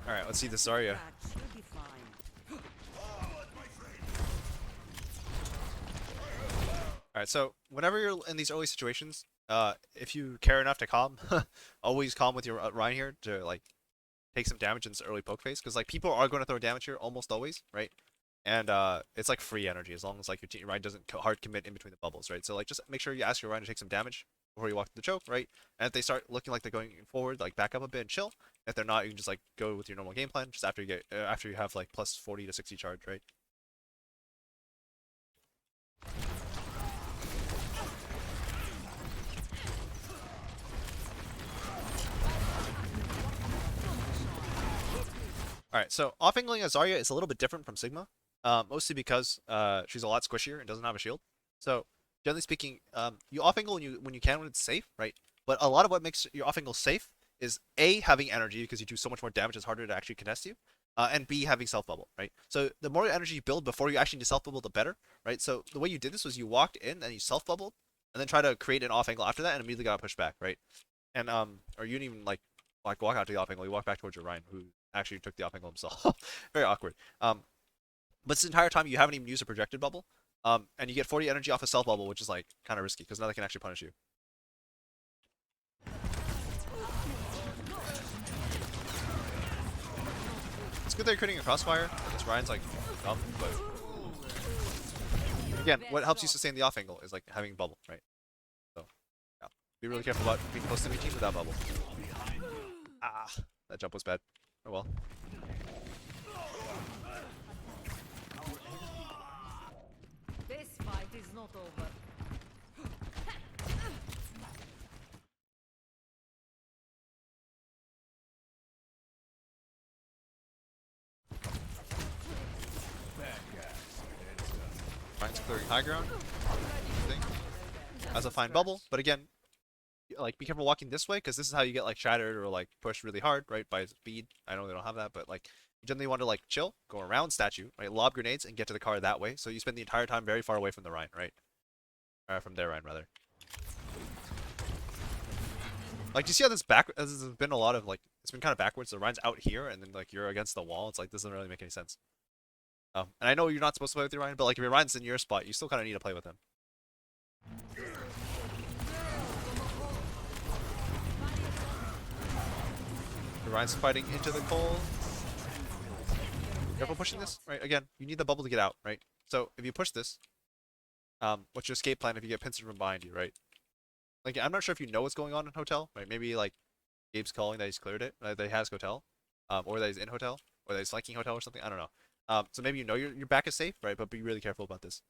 Alright, let's see the Zarya. Alright, so whenever you're in these early situations, if you care enough to calm, always calm with your Ryan here to like take some damage in this early poke phase, because like people are going to throw damage here almost always, right? And it's like free energy as long as like your Ryan doesn't hard commit in between the bubbles, right? So like just make sure you ask your Ryan to take some damage before you walk through the choke, right? And if they start looking like they're going forward, like back up a bit and chill. If they're not, you can just like go with your normal game plan just after you get after you have like plus 40 to 60 charge, right? Alright, so off-angling a Zarya is a little bit different from Sigma, mostly because she's a lot squishier and doesn't have a shield. So generally speaking, you off-angle when you can when it's safe, right? But a lot of what makes your off-angle safe is A, having energy because you do so much more damage, it's harder to actually contest you, and B, having self-bubble, right? So the more energy you build before you actually need self-bubble, the better, right? So the way you did this was you walked in and you self-bubbled, and then try to create an off-angle after that and immediately got pushed back, right? And or you didn't even like walk out to the off angle. You walk back towards your Ryan, who actually took the off angle himself. Very awkward. But this entire time you haven't even used a projected bubble. And you get 40 energy off a self bubble, which is like kind of risky because now they can actually punish you. It's good that you're creating a crossfire. This Ryan's like dumb, but again, what helps you sustain the off angle is like having bubble, right? So yeah, be really careful about being close to the team without bubble. Ah, that jump was bad. Oh well. This fight is not over. Ryan's clearing high ground. As a fine bubble, but again, like be careful walking this way because this is how you get like shattered or like pushed really hard, right? By speed. I know they don't have that, but like you generally want to like chill, go around statue, right? Lob grenades and get to the car that way. So you spend the entire time very far away from the Rhine, right? From their Rhine rather. Like, do you see how this back? There's been a lot of like it's been kind of backwards. The Rhine's out here, and then like you're against the wall. It's like this doesn't really make any sense. And I know you're not supposed to play with your Rhine, but like if your Rhine's in your spot, you still kind of need to play with him. The Ryan's fighting into the coal. Careful pushing this, right? Again, you need the bubble to get out, right? So if you push this, what's your escape plan if you get pincered from behind you, right? Like I'm not sure if you know what's going on in hotel, right? Maybe like Gabe's calling that he's cleared it, that he has hotel, or that he's in hotel, or that he's flanking hotel or something. I don't know. So maybe you know your back is safe, right? But be really careful about this.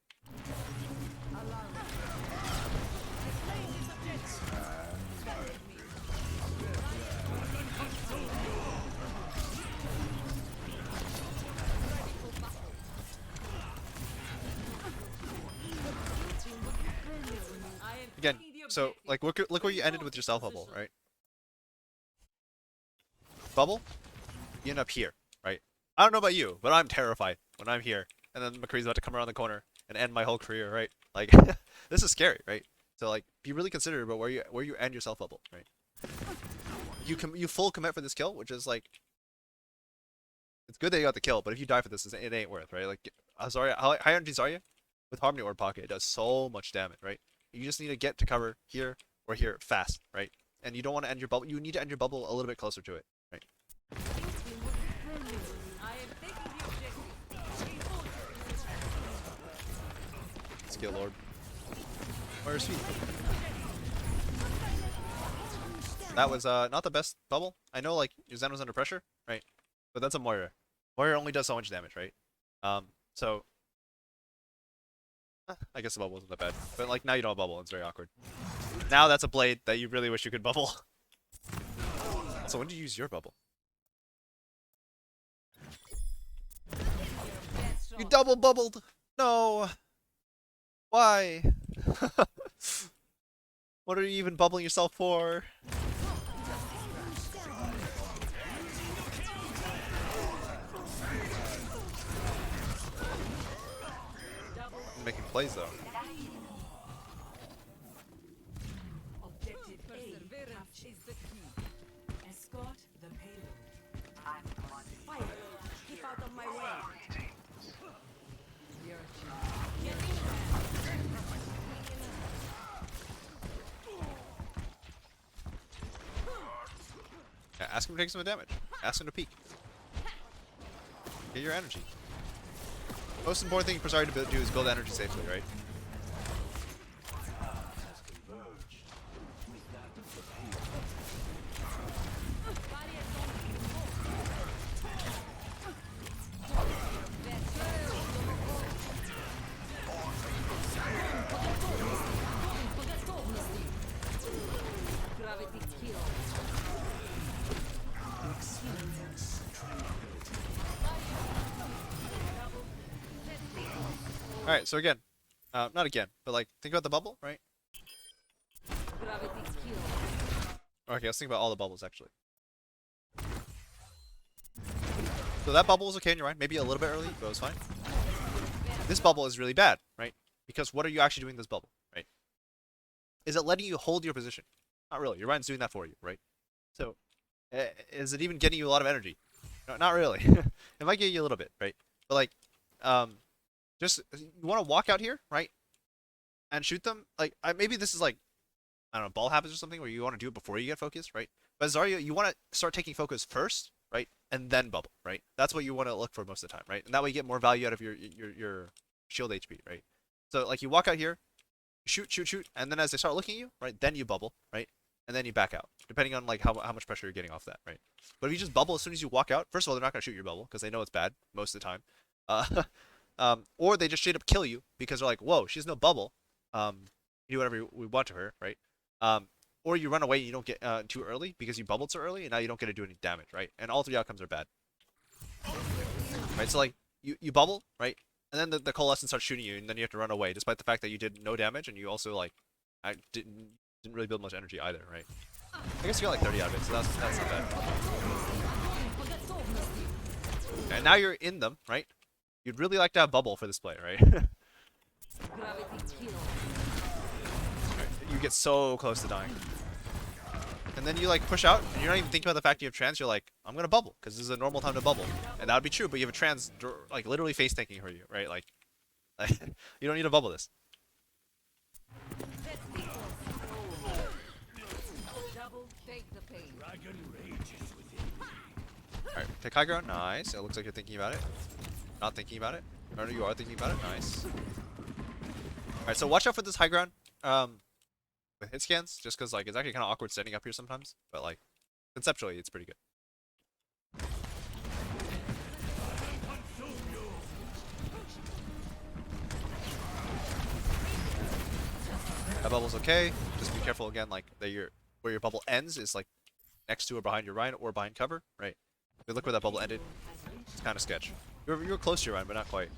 Again, so like look where you ended with your self bubble, right? Bubble, you end up here, right? I don't know about you, but I'm terrified when I'm here, and then McCree's about to come around the corner and end my whole career, right? Like this is scary, right? So like be really considerate about where you end your self bubble, right? You full commit for this kill, which is like it's good that you got the kill, but if you die for this, it ain't worth, right? Like Zarya, high energy Zarya with Harmony Orb Pocket, it does so much damage, right? You just need to get to cover here or here fast, right? And you don't want to end your bubble. You need to end your bubble a little bit closer to it, right? Skill Lord. Where's sweet? That was not the best bubble. I know like your Zen was under pressure, right? But that's a Moira. Moira only does so much damage, right? So I guess the bubble wasn't that bad. But like now you don't have bubble, it's very awkward. Now that's a blade that you really wish you could bubble. So when did you use your bubble? You double bubbled! No! Why? What are you even bubbling yourself for? I'm making plays though. Perseverance is the key. Escort the payload. I'm the one. my way. You're Yeah, ask him to take some damage. Ask him to peek. Get your energy. Most important thing for Zarya to do is build energy safely, right? Gravity kill. Alright, so again, not again, but like, think about the bubble, right? Gravity kill. Okay, let's think about all the bubbles, actually. So that bubble was okay in your mind, maybe a little bit early, but it was fine. This bubble is really bad, right? Because what are you actually doing in this bubble, right? Is it letting you hold your position? Not really. Your mind's doing that for you, right? So, is it even getting you a lot of energy? No, not really. It might get you a little bit, right? But like, just you want to walk out here, right? And shoot them. Like, maybe this is like, I don't know, ball habits or something where you want to do it before you get focused, right? But Zarya, you want to start taking focus first, right? And then bubble, right? That's what you want to look for most of the time, right? And that way you get more value out of your shield HP, right? So like you walk out here, shoot, shoot, shoot, and then as they start looking at you, right, then you bubble, right? And then you back out, depending on like how much pressure you're getting off that, right? But if you just bubble as soon as you walk out, first of all, they're not gonna shoot your bubble because they know it's bad most of the time. Or they just straight up kill you because they're like, whoa, she has no bubble. We do whatever we want to her, right? Or you run away and you don't get too early because you bubbled so early and now you don't get to do any damage, right? And all three outcomes are bad. Right, so like you bubble, right? And then the coalescent starts shooting you and then you have to run away despite the fact that you did no damage and you also like didn't really build much energy either, right? I guess you got like 30 out of it, so that's not bad. And now you're in them, right? You'd really like to have bubble for this play, right? Gravity kill. You get so close to dying. And then you like push out, and you're not even thinking about the fact you have trans. You're like, I'm gonna bubble because this is a normal time to bubble, and that would be true. But you have a trans like literally face tanking for you, right? Like you don't need to bubble this. Double take the pain. All right, take high ground. Nice. It looks like you're thinking about it. Not thinking about it. Or no, you are thinking about it. Nice. All right, so watch out for this high ground. With hit scans, just because like it's actually kind of awkward standing up here sometimes, but like conceptually it's pretty good. That bubble's okay. Just be careful again, like that where your bubble ends is like next to or behind your Rhine or behind cover, right? If you look where that bubble ended, it's kind of sketch. You're close to your Rhine, but not quite.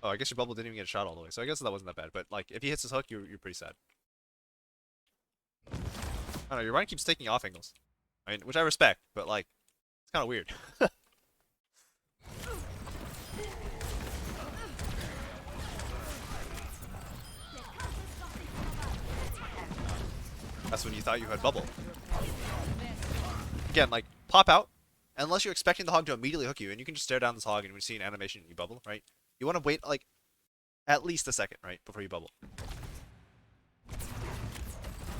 Oh, I guess your bubble didn't even get a shot all the way, so I guess that wasn't that bad. But like, if he hits his hook, you're pretty sad. I don't know. Your Rhine keeps taking off angles, I mean, which I respect, but like, it's kind of weird. That's when you thought you had bubble. Again, like, pop out, unless you're expecting the hog to immediately hook you, and you can just stare down this hog and when you see an animation, you bubble, right? You want to wait, like, at least a second, right, before you bubble.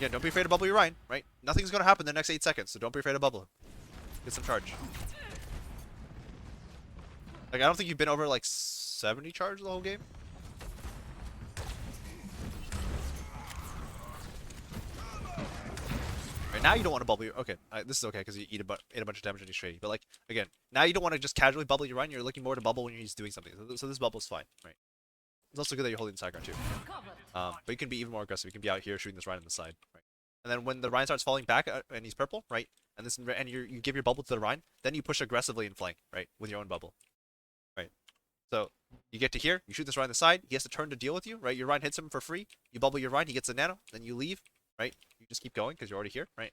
Yeah, don't be afraid to bubble your Rhine, right? Nothing's going to happen in the next 8 seconds, so don't be afraid to bubble him. Get some charge. Like, I don't think you've been over, like, 70 charge the whole game. Right, now you don't want to bubble your... Okay, this is okay, because you ate a bunch of damage and he's trading. But, like, again, now you don't want to just casually bubble your Rhine. You're looking more to bubble when he's doing something. So this bubble's fine, right? It's also good that you're holding the side ground, too. But you can be even more aggressive. You can be out here shooting this Rhine on the side, right? And then when the Rhine starts falling back and he's purple, right? And you give your bubble to the Rhine, then you push aggressively and flank, right? With your own bubble, right? So you get to here, you shoot this Rhine on the side. He has to turn to deal with you, right? Your Rhine hits him for free. You bubble your Rhine, he gets a nano, then you leave, right? You just keep going because you're already here, right?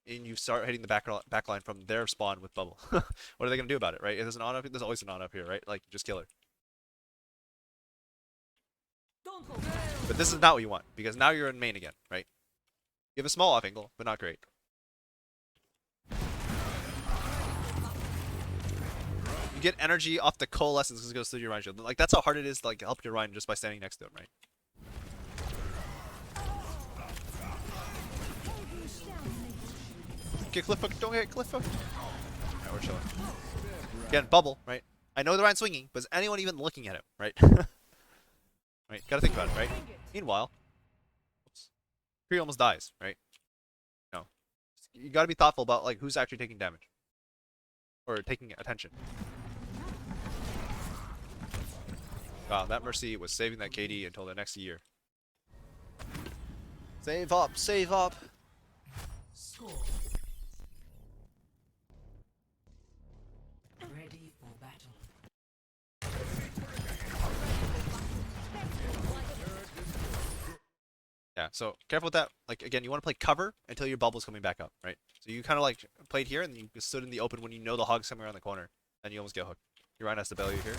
And you start hitting the back line from their spawn with bubble. What are they gonna do about it, right? If there's an on up, there's always an on up here, right? Like just kill her. But this is not what you want because now you're in main again, right? You have a small off angle, but not great. You get energy off the coalescence because it goes through your Rhine shield. Like that's how hard it is to like help your Rhine just by standing next to him, right? Get cliff hook, don't get cliff hook. Alright, we're chilling. Again, bubble, right? I know the Rhine's swinging, but is anyone even looking at him, right? Right, gotta think about it, right? Meanwhile, oops, Kree almost dies, right? No. You gotta be thoughtful about like who's actually taking damage. Or taking attention. Wow, that Mercy was saving that KD until the next year. Save up, save up. Score. Ready for battle. Yeah, so careful with that. Like again, you want to play cover until your bubble's coming back up, right? So you kind of like played here and you stood in the open when you know the hog's coming around the corner, and you almost get hooked. Your Rhine has to bail you here.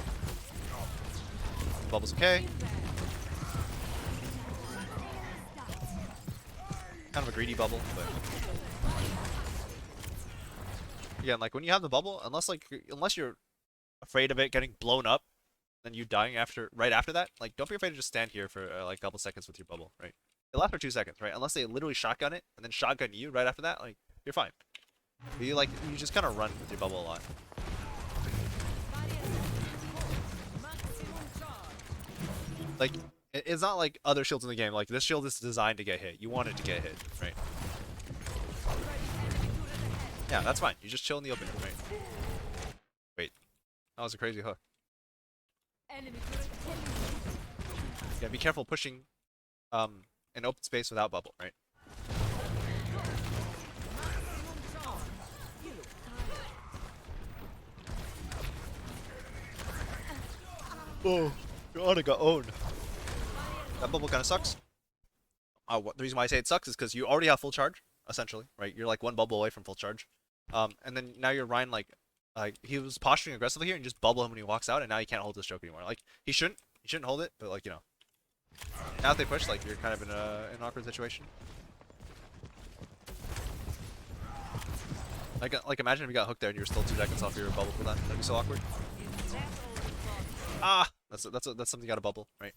Bubble's okay. Kind of a greedy bubble, but again, like when you have the bubble, unless you're afraid of it getting blown up, and you dying right after that, like don't be afraid to just stand here for like a couple seconds with your bubble, right? It lasts for 2 seconds, right? Unless they literally shotgun it and then shotgun you right after that, like you're fine. But you just kind of run with your bubble a lot. Like it's not like other shields in the game. Like this shield is designed to get hit. You want it to get hit, right? Yeah, that's fine. You just chill in the open, right? Wait, that was a crazy hook. Yeah, be careful pushing an open space without bubble, right? Oh, God, I got owned. That bubble kind of sucks. The reason why I say it sucks is because you already have full charge, essentially, right? You're like one bubble away from full charge. And then now your Rhine, like he was posturing aggressively here and just bubble him when he walks out, and now he can't hold this choke anymore. Like, he shouldn't hold it, but like, you know. Now if they push, like, you're kind of in an awkward situation. Like imagine if you got hooked there and you were still 2 seconds off your bubble cooldown. That'd be so awkward. Ah, that's something you gotta bubble, right?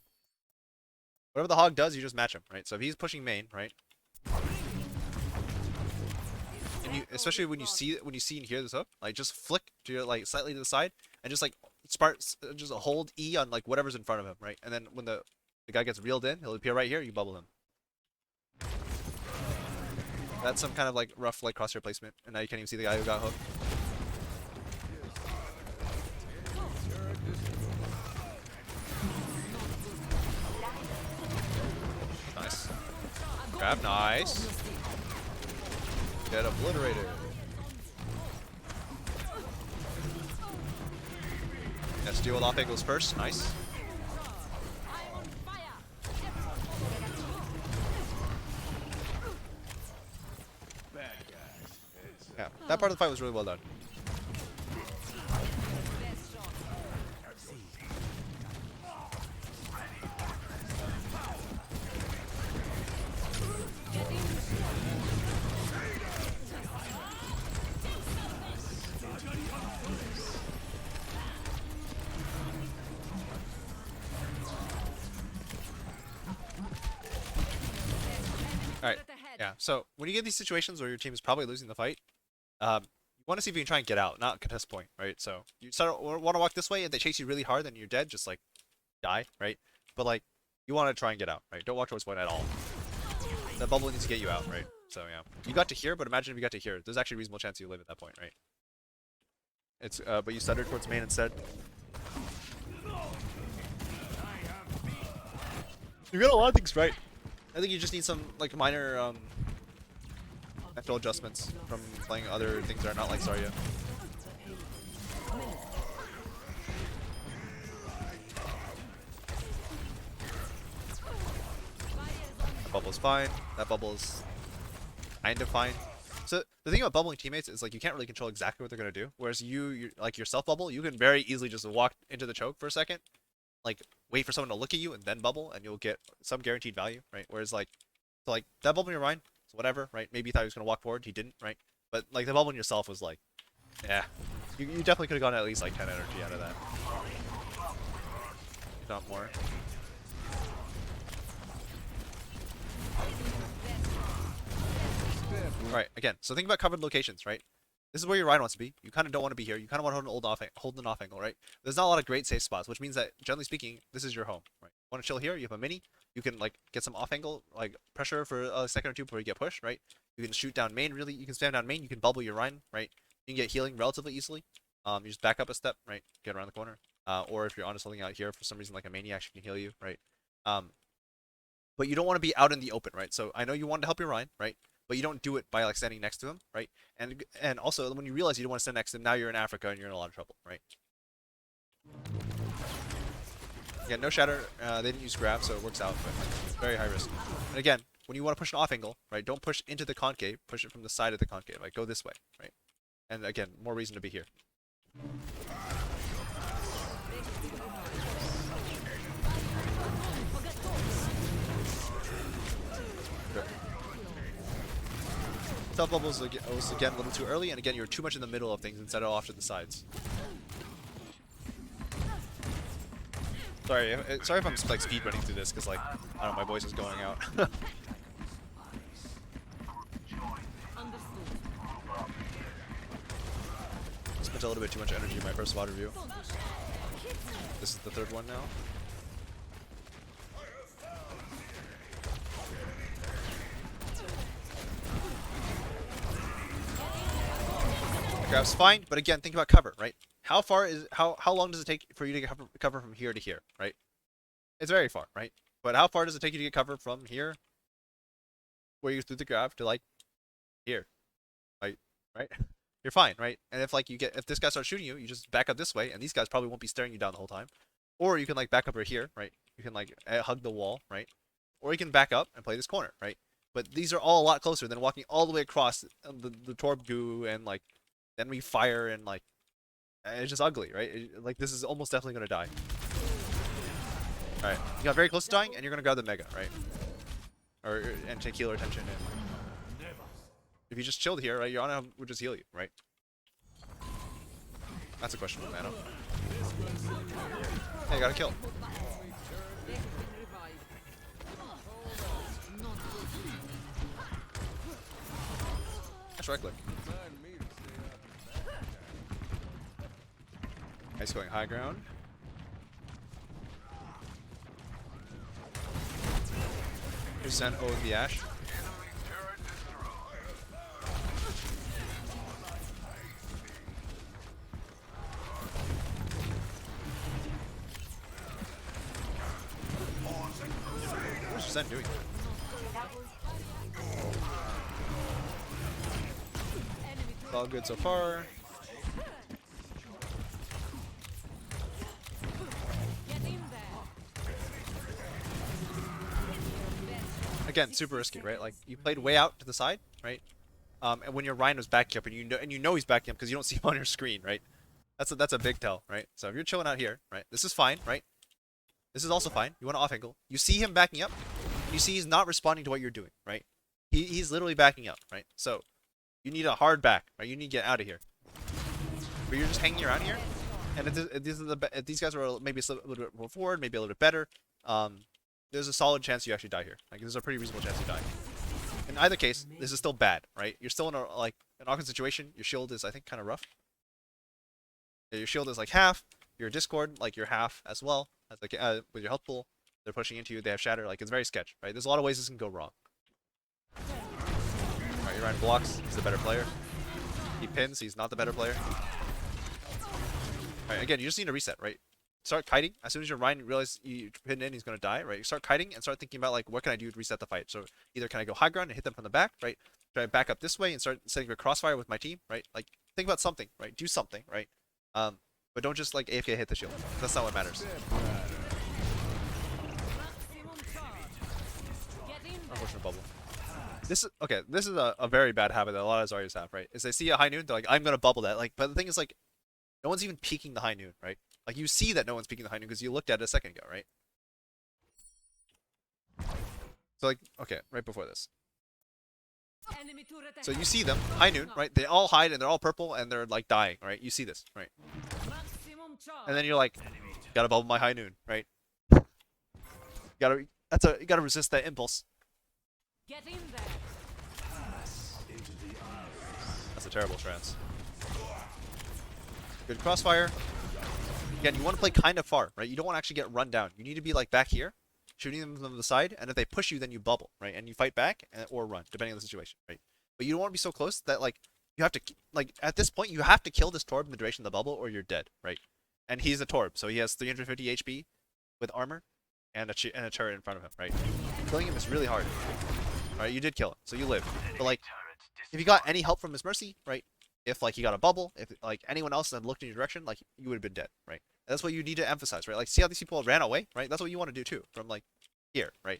Whatever the hog does, you just match him, right? So if he's pushing main, right? And you, especially when you see and hear this hook, like just flick to your like slightly to the side and just like just hold E on like whatever's in front of him, right? And then when the guy gets reeled in, he'll appear right here. You bubble him. That's some kind of like rough like crosshair placement, and now you can't even see the guy who got hooked. Nice. Grab, nice. Get obliterated. Yeah, steal with off angles first. Nice. Yeah, that part of the fight was really well done. Alright, yeah, so when you get these situations where your team is probably losing the fight, you want to see if you can try and get out, not contest point, right? So you want to walk this way, and they chase you really hard, then you're dead, just like die, right? But like you want to try and get out, right? Don't walk towards point at all. That bubble needs to get you out, right? So yeah, you got to here, but imagine if you got to here. There's actually a reasonable chance you live at that point, right? It's but you stuttered towards main instead. You got a lot of things right. I think you just need some like minor mental adjustments from playing other things that are not like Zarya. That bubble's fine. That bubble's kind of fine. So the thing about bubbling teammates is like you can't really control exactly what they're gonna do. Whereas you like your self bubble, you can very easily just walk into the choke for a second, like wait for someone to look at you and then bubble, and you'll get some guaranteed value, right? Whereas like, so like that bubble in your mind, so whatever, right? Maybe you thought he was gonna walk forward, he didn't, right? But like the bubble in yourself was like, yeah, You definitely could have gotten at least like 10 energy out of that. If not more. Alright, again, so think about covered locations, right? This is where your Rhino wants to be. You kind of don't want to be here. You kind of want to hold an off angle, right? There's not a lot of great safe spots, which means that, generally speaking, this is your home, right? You want to chill here, you have a mini, you can, like, get some off angle, like, pressure for a second or two before you get pushed, right? You can shoot down main, really. You can spam down main, you can bubble your Rhino, right? You can get healing relatively easily. You just back up a step, right? Get around the corner. Or if you're onto something out here, for some reason, like a maniac, she can heal you, right? But you don't want to be out in the open, right? So I know you want to help your Rhino, right? But you don't do it by like standing next to him, right? And also when you realize you don't want to stand next to him, now you're in Africa and you're in a lot of trouble, right? Yeah, no shatter. They didn't use grab, so it works out, but it's very high risk. And again, when you want to push an off angle, right? Don't push into the concave. Push it from the side of the concave. Like go this way, right? And again, more reason to be here. Stealth bubbles was again a little too early, and again you're too much in the middle of things instead of off to the sides. Sorry if I'm like speed running through this because like I don't know, my voice is going out. Spent a little bit too much energy in my first water view. This is the third one now. Grab's fine, but again, think about cover, right? How long does it take for you to get cover from here to here, right? It's very far, right? But how far does it take you to get cover from here, where you threw the grab, to like here, like right? You're fine, right? And if this guy starts shooting you, you just back up this way, and these guys probably won't be staring you down the whole time. Or you can like back up right here, right? You can like hug the wall, right? Or you can back up and play this corner, right? But these are all a lot closer than walking all the way across the Torb goo and like then we fire and like it's just ugly, right? Like this is almost definitely gonna die. All right, you got very close to dying, and you're gonna grab the mega, right? And take healer attention. And if you just chilled here, right, your Ana would just heal you, right? That's a question of mana. Hey, got a kill. Nice right click. Nice going high ground. Here's Zen O with the Ash. What's Zen doing? It's all good so far. Again, super risky, right? Like you played way out to the side, right? And when your Rhino's backing up, and you know he's backing up because you don't see him on your screen, right? That's a big tell, right? So if you're chilling out here, right? This is fine, right? This is also fine. You want to off angle. You see him backing up, and you see he's not responding to what you're doing, right? He's literally backing up, right? So you need a hard back, right? You need to get out of here. But you're just hanging around here, and if these guys are maybe a little bit more forward, maybe a little bit better. There's a solid chance you actually die here. Like there's a pretty reasonable chance you die. In either case, this is still bad, right? You're still in an awkward situation. Your shield is, I think, kind of rough. Yeah, your shield is like half. Your Discord, like you're half as well. As like with your health pool, they're pushing into you. They have shatter. Like it's very sketch, right? There's a lot of ways this can go wrong. Alright, your Ryan blocks. He's the better player. He pins. He's not the better player. Alright, again, you just need to reset, right? Start kiting. As soon as your Ryan realizes you pin in, he's gonna die, right? You start kiting and start thinking about like what can I do to reset the fight. So either can I go high ground and hit them from the back, right? Try to back up this way and start setting a crossfire with my team, right? Like think about something, right? Do something, right? But don't just like AFK hit the shield. That's not what matters. Unfortunate bubble. This is a very bad habit that a lot of Zaryas have, right? Is they see a high noon, they're like, I'm gonna bubble that. Like, but the thing is like, no one's even peeking the high noon, right? Like you see that no one's peeking the high noon because you looked at it a second ago, right? So like, okay, right before this. Enemy turret So you ahead. see them, high noon, right? They all hide and they're all purple and they're like dying, right? You see this, right? Maximum charge. And then you're like, gotta bubble my high noon, right? You gotta resist that impulse. Get in there. That's a terrible trance. Good crossfire. Again, you want to play kind of far, right? You don't want to actually get run down. You need to be like back here, shooting them from the side, and if they push you, then you bubble, right? And you fight back or run, depending on the situation, right? But you don't want to be so close that like you have to like at this point you have to kill this Torb in the duration of the bubble, or you're dead, right? And he's a Torb, so he has 350 HP with armor and a turret in front of him, right? Killing him is really hard. Right? You did kill him, so you live. But like, if you got any help from his mercy, right? If like he got a bubble, if like anyone else had looked in your direction, like you would have been dead, right? And that's what you need to emphasize, right? Like, see how these people ran away, right? That's what you want to do too, from like here, right?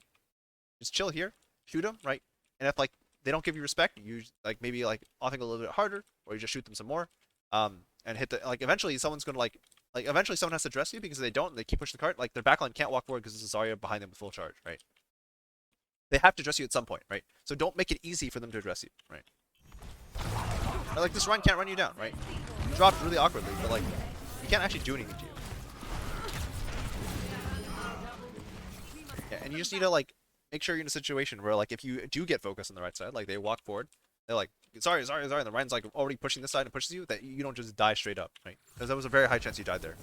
Just chill here, shoot them, right? And if like they don't give you respect, you like maybe like offing a little bit harder, or you just shoot them some more, and hit the like. Eventually, someone's gonna like eventually someone has to dress you because if they don't, they keep pushing the cart. Like their backline can't walk forward because there's a Zarya behind them with full charge, right? They have to address you at some point, right? So don't make it easy for them to address you, right? Or, like this run can't run you down, right? You dropped really awkwardly, but like you can't actually do anything to you. Yeah, and you just need to like make sure you're in a situation where like if you do get focused on the right side, like they walk forward, they're like sorry, and the Ryan's like already pushing this side and pushes you, that you don't just die straight up, right? Because that was a very high chance you died there.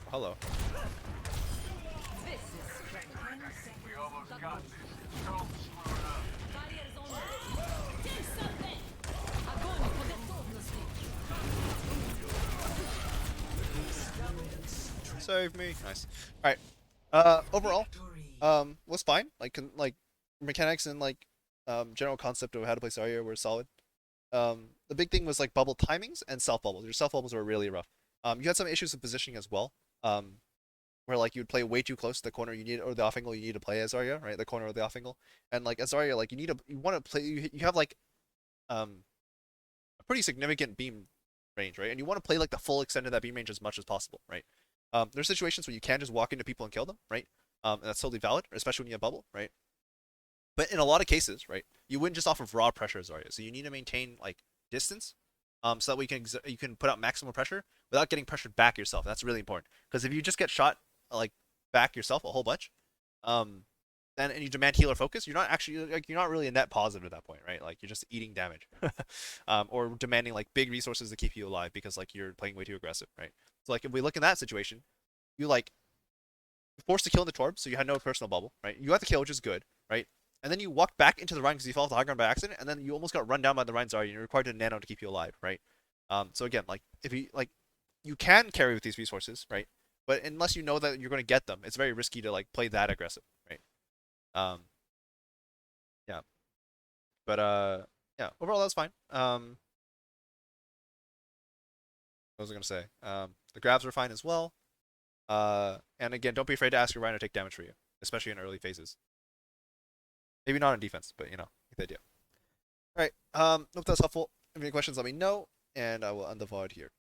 Hello. This is strength. We almost got this. Don't screw it up. Barriers online. Take something. Огонь по готовности. Save me. Nice. All right. Overall, was fine. Like mechanics and like general concept of how to play Zarya were solid. The big thing was like bubble timings and self bubbles. Your self bubbles were really rough. You had some issues with positioning as well. Where like you would play way too close to the corner you need or the off angle you need to play as Zarya, right? The corner or the off angle. And like as Zarya, like you want to play. You have like a pretty significant beam range, right? And you want to play like the full extent of that beam range as much as possible, right? There's situations where you can just walk into people and kill them, right? And that's totally valid, especially when you have bubble, right? But in a lot of cases, right, you wouldn't just off of raw pressure Zarya. So you need to maintain like distance, so that you can put out maximum pressure without getting pressured back yourself. That's really important because if you just get shot like back yourself a whole bunch, then and you demand healer focus, you're not actually like you're not really a net positive at that point, right? Like you're just eating damage, or demanding like big resources to keep you alive because like you're playing way too aggressive, right? So like if we look in that situation, you like forced to kill in the Torb, so you had no personal bubble, right? You got the kill, which is good, right? And then you walked back into the Rhine because you fell off the high ground by accident, and then you almost got run down by the Rhine Zarya, and you're required to nano to keep you alive, right? So again, like if you like, you can carry with these resources, right? But unless you know that you're going to get them, it's very risky to like play that aggressive, right? Um, yeah. But yeah. Overall, that's fine. What was I gonna say? The grabs were fine as well. And again, don't be afraid to ask your Rhino to take damage for you, especially in early phases. Maybe not in defense, but you know, get the idea. All right. Hope that's helpful. If you have any questions, let me know, and I will end the VOD here.